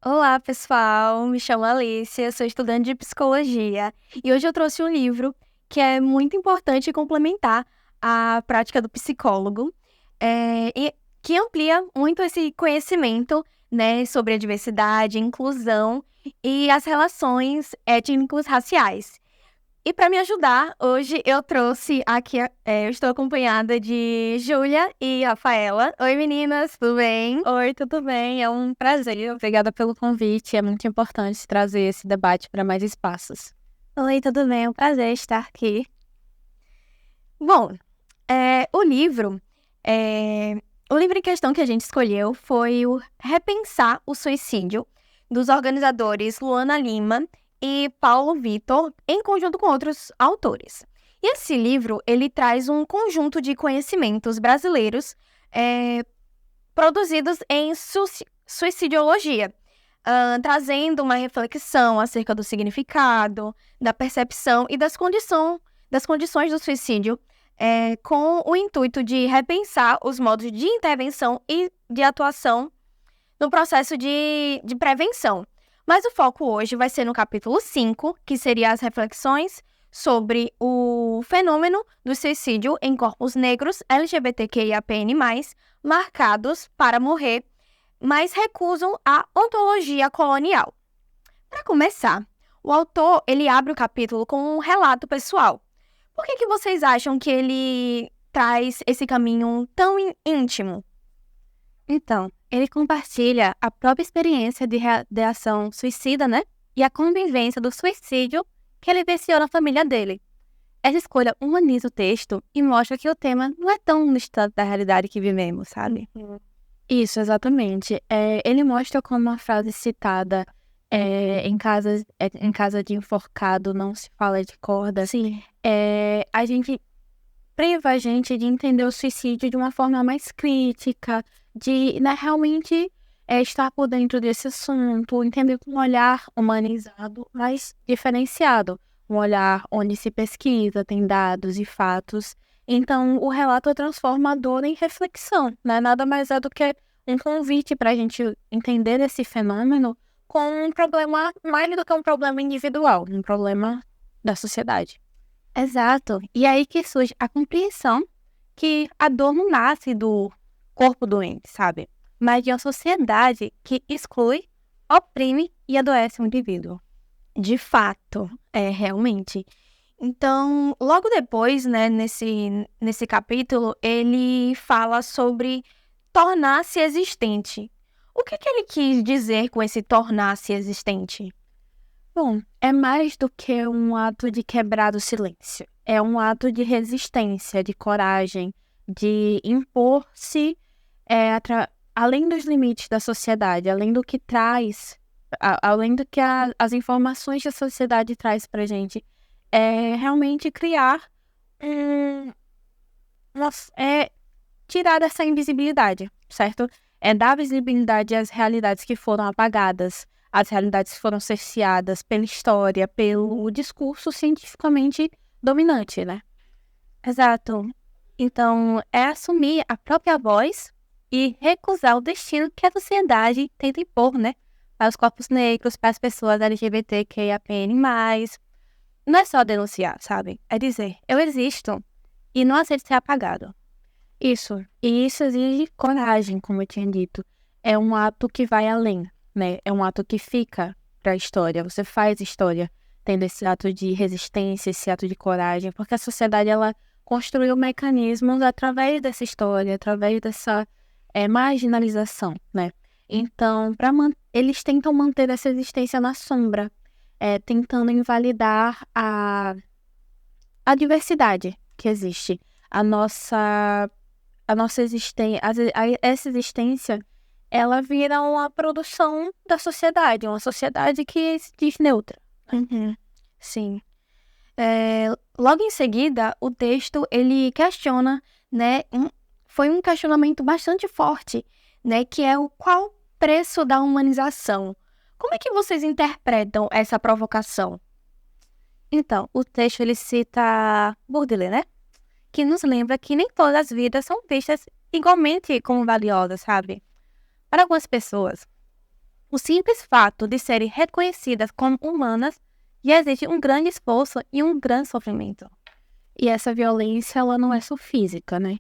Olá, pessoal. Me chamo Alicia, sou estudante de psicologia e hoje eu trouxe um livro que é muito importante complementar a prática do psicólogo e que amplia muito esse conhecimento, né, sobre a diversidade, inclusão e as relações étnicos raciais. E para me ajudar, hoje eu trouxe aqui, eu estou acompanhada de Júlia e Rafaela. Oi, meninas, tudo bem? Oi, tudo bem? É um prazer. Obrigada pelo convite. É muito importante trazer esse debate para mais espaços. Oi, tudo bem? É um prazer estar aqui. Bom, o livro, eh, o livro em questão que a gente escolheu foi o Repensar o Suicídio, dos organizadores Luana Lima e Paulo Vitor, em conjunto com outros autores. E esse livro, ele traz um conjunto de conhecimentos brasileiros produzidos em suicidologia, trazendo uma reflexão acerca do significado, da percepção e das condições do suicídio, com o intuito de repensar os modos de intervenção e de atuação no processo de prevenção. Mas o foco hoje vai ser no capítulo 5, que seria as reflexões sobre o fenômeno do suicídio em corpos negros LGBTQIAPN+, marcados para morrer, mas recusam a ontologia colonial. Para começar, o autor ele abre o capítulo com um relato pessoal. Por que vocês acham que ele traz esse caminho tão íntimo? Então, ele compartilha a própria experiência de ação suicida, né? E a convivência do suicídio que ele vivenciou na família dele. Essa escolha humaniza o texto e mostra que o tema não é tão distante da realidade que vivemos, sabe? Isso, exatamente. Ele mostra como uma frase citada em casa de enforcado não se fala de corda. Sim. A gente priva a gente de entender o suicídio de uma forma mais crítica, de, né, realmente estar por dentro desse assunto, entender com um olhar humanizado, mas diferenciado. Um olhar onde se pesquisa, tem dados e fatos. Então, o relato é transformador em reflexão, né? Nada mais é do que um convite para a gente entender esse fenômeno com um problema, mais do que um problema individual, um problema da sociedade. Exato. E aí que surge a compreensão que a dor não nasce do corpo doente, sabe? Mas de uma sociedade que exclui, oprime e adoece o indivíduo. De fato, realmente. Então, logo depois, né, nesse capítulo, ele fala sobre tornar-se existente. O que ele quis dizer com esse tornar-se existente? Bom, é mais do que um ato de quebrar o silêncio. É um ato de resistência, de coragem, de impor-se além dos limites da sociedade, além do que traz, além do que as informações que a sociedade traz pra gente. É realmente criar um, tirar essa invisibilidade, certo? É dar visibilidade às realidades que foram apagadas, às realidades que foram cerceadas pela história, pelo discurso cientificamente dominante, né? Exato. Então, é assumir a própria voz e recusar o destino que a sociedade tenta impor, né? Para os corpos negros, para as pessoas LGBTQIAPN+. Não é só denunciar, sabe? É dizer, eu existo e não aceito ser apagado. Isso. E isso exige coragem, como eu tinha dito. É um ato que vai além, né? É um ato que fica para a história. Você faz história tendo esse ato de resistência, esse ato de coragem, porque a sociedade ela construiu mecanismos através dessa história, através dessa marginalização, né? Então, eles tentam manter essa existência na sombra, tentando invalidar a diversidade que existe. A nossa existência, essa existência, ela vira uma produção da sociedade, uma sociedade que se diz neutra. Uhum. Sim. Logo em seguida, o texto, ele questiona, né, foi um questionamento bastante forte, né, que é o qual preço da humanização. Como é que vocês interpretam essa provocação? Então, o texto ele cita Baudelaire, né? Que nos lembra que nem todas as vidas são vistas igualmente como valiosas, sabe? Para algumas pessoas, o simples fato de serem reconhecidas como humanas, já existe um grande esforço e um grande sofrimento. E essa violência, ela não é só física, né?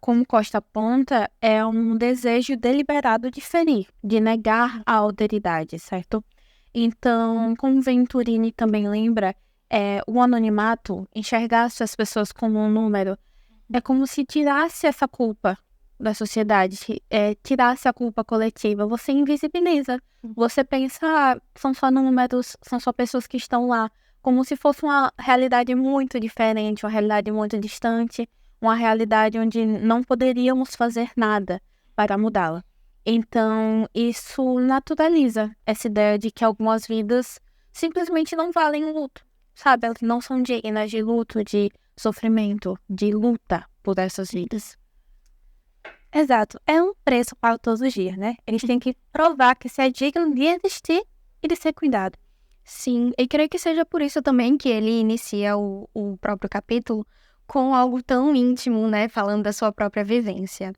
Como Costa aponta, é um desejo deliberado de ferir, de negar a alteridade, certo? Então, como Venturini também lembra, o anonimato, enxergar-se as pessoas como um número, é como se tirasse essa culpa da sociedade, tirasse a culpa coletiva. Você invisibiliza. Você pensa, são só números, são só pessoas que estão lá, como se fosse uma realidade muito diferente, uma realidade muito distante, uma realidade onde não poderíamos fazer nada para mudá-la. Então, isso naturaliza essa ideia de que algumas vidas simplesmente não valem o luto, sabe? Elas não são dignas de luto, de sofrimento, de luta por essas vidas. Exato. É um preço pago todos os dias, né? Eles têm que provar que se é digno de existir e de ser cuidado. Sim, e creio que seja por isso também que ele inicia o próprio capítulo com algo tão íntimo, né? Falando da sua própria vivência.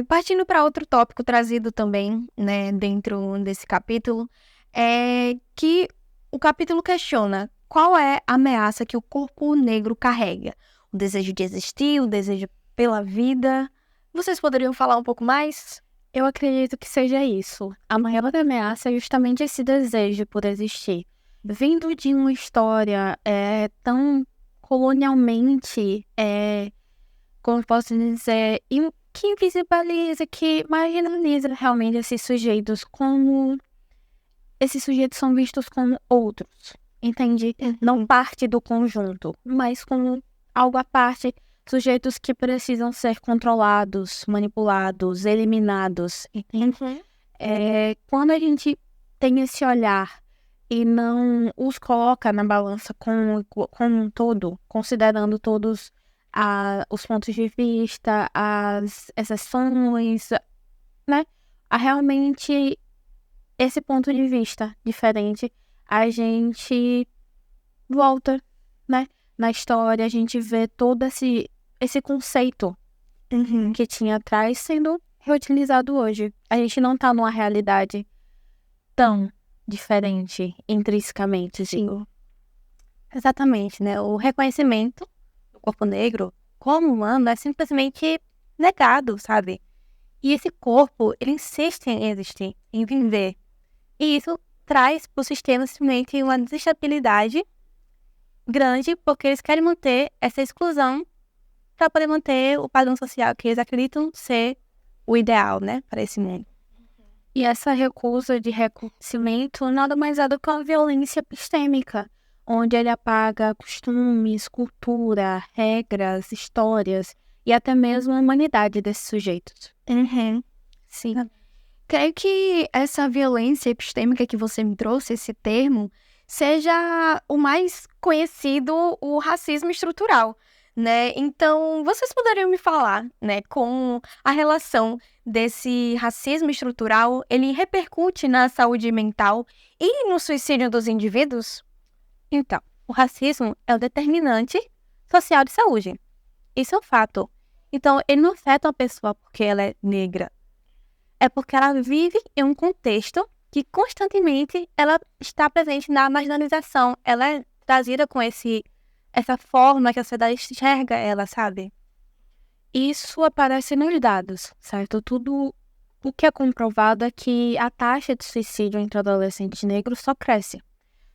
Partindo para outro tópico trazido também, né, dentro desse capítulo, é que o capítulo questiona qual é a ameaça que o corpo negro carrega. O desejo de existir, o desejo pela vida. Vocês poderiam falar um pouco mais? Eu acredito que seja isso. A maior ameaça é justamente esse desejo por existir. Vindo de uma história tão colonialmente, como posso dizer, que invisibiliza, que marginaliza realmente esses sujeitos como... Esses sujeitos são vistos como outros, entende? Não parte do conjunto, mas como algo à parte, sujeitos que precisam ser controlados, manipulados, eliminados, entende? Quando a gente tem esse olhar e não os coloca na balança como um todo, considerando todos os pontos de vista, as exceções, né? Realmente esse ponto de vista diferente, a gente volta, né? Na história, a gente vê todo esse conceito que tinha atrás sendo reutilizado hoje. A gente não tá numa realidade tão diferente intrinsecamente, digo. Exatamente, né? O reconhecimento do corpo negro como humano é simplesmente negado, sabe? E esse corpo, ele insiste em existir, em viver. E isso traz para o sistema simplesmente uma desestabilidade grande, porque eles querem manter essa exclusão para poder manter o padrão social que eles acreditam ser o ideal, né, para esse mundo. E essa recusa de reconhecimento nada mais é do que uma violência epistêmica, onde ele apaga costumes, cultura, regras, histórias e até mesmo a humanidade desses sujeitos. Sim. Creio que essa violência epistêmica que você me trouxe, esse termo, seja o mais conhecido, o racismo estrutural, né? Então, vocês poderiam me falar, né, com a relação desse racismo estrutural, ele repercute na saúde mental e no suicídio dos indivíduos? Então, o racismo é o determinante social de saúde. Isso é um fato. Então, ele não afeta uma pessoa porque ela é negra. É porque ela vive em um contexto que constantemente ela está presente na marginalização. Ela é trazida com essa forma que a sociedade enxerga ela, sabe? Isso aparece nos dados, certo? Tudo o que é comprovado é que a taxa de suicídio entre adolescentes negros só cresce,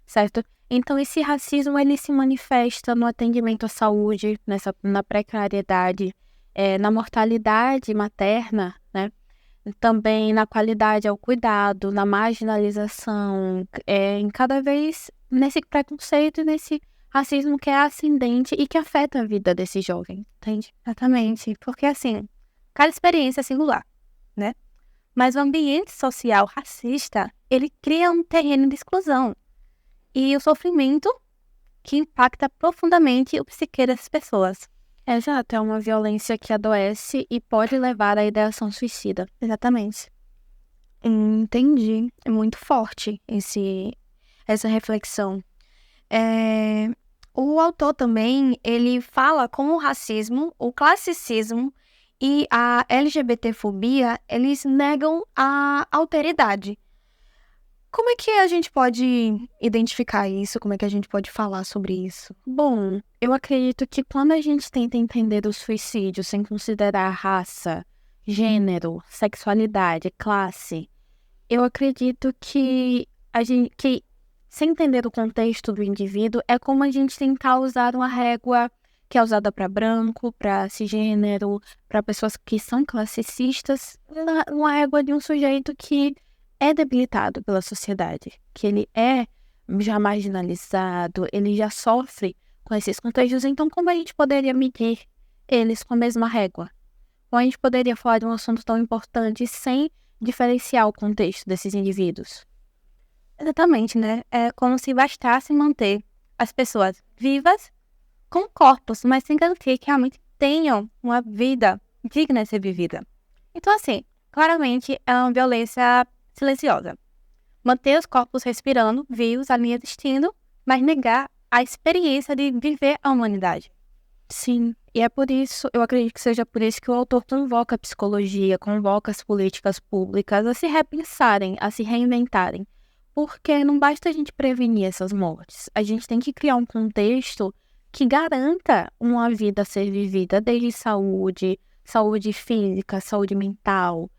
certo? Então, esse racismo, ele se manifesta no atendimento à saúde, na precariedade, na mortalidade materna, né? Também na qualidade ao cuidado, na marginalização, em cada vez nesse preconceito e nesse racismo que é ascendente e que afeta a vida desse jovem, entende? Exatamente, porque assim, cada experiência é singular, né? Mas o ambiente social racista, ele cria um terreno de exclusão e o sofrimento que impacta profundamente o psique dessas pessoas. Exato, é uma violência que adoece e pode levar à ideação suicida. Exatamente. Entendi. É muito forte essa reflexão. O autor também, ele fala como o racismo, o classicismo e a LGBTfobia, eles negam a alteridade. Como é que a gente pode identificar isso? Como é que a gente pode falar sobre isso? Bom, eu acredito que quando a gente tenta entender o suicídio sem considerar raça, gênero, sexualidade, classe, eu acredito que sem entender o contexto do indivíduo, é como a gente tentar usar uma régua que é usada para branco, para cisgênero, para pessoas que são classicistas, uma régua de um sujeito que é debilitado pela sociedade, que ele é já marginalizado, ele já sofre com esses contextos. Então, como a gente poderia medir eles com a mesma régua? Como a gente poderia falar de um assunto tão importante sem diferenciar o contexto desses indivíduos? Exatamente, né? É como se bastasse manter as pessoas vivas com corpos, mas sem garantir que realmente tenham uma vida digna de ser vivida. Então, assim, claramente é uma violência silenciosa. Manter os corpos respirando, vivos, ali existindo, mas negar a experiência de viver a humanidade. Sim, e é por isso, eu acredito que seja por isso que o autor convoca a psicologia, convoca as políticas públicas a se repensarem, a se reinventarem. Porque não basta a gente prevenir essas mortes, a gente tem que criar um contexto que garanta uma vida a ser vivida, desde saúde, saúde física, saúde mental,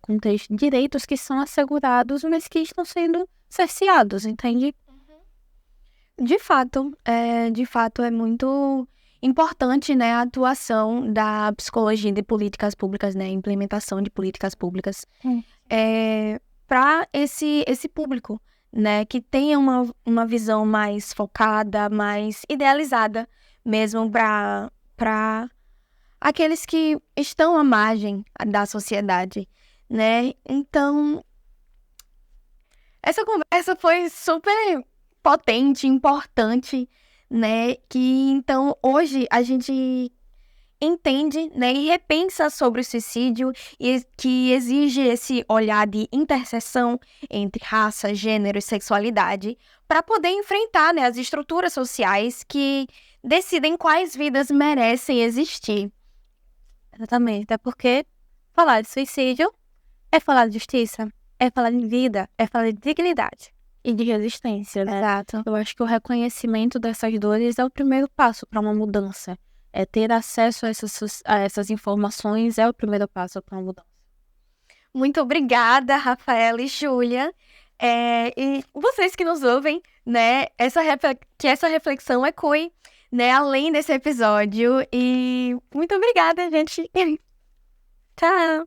contexto, direitos que são assegurados, mas que estão sendo cerceados, entende? De fato, é muito importante, né, a atuação da psicologia de políticas públicas, né, a implementação de políticas públicas para esse público, né, que tenha uma visão mais focada, mais idealizada mesmo para aqueles que estão à margem da sociedade, né? Então, essa conversa foi super potente, importante, né? Que então hoje a gente entende, né, e repensa sobre o suicídio e que exige esse olhar de interseção entre raça, gênero e sexualidade para poder enfrentar, né, as estruturas sociais que decidem quais vidas merecem existir. Exatamente, até porque falar de suicídio é falar de justiça, é falar de vida, é falar de dignidade. E de resistência, né? Exato. Eu acho que o reconhecimento dessas dores é o primeiro passo para uma mudança. É ter acesso a essas informações é o primeiro passo para uma mudança. Muito obrigada, Rafaela e Júlia. E vocês que nos ouvem, né? Que essa reflexão ecoe, né, além desse episódio. E muito obrigada, gente. Tchau!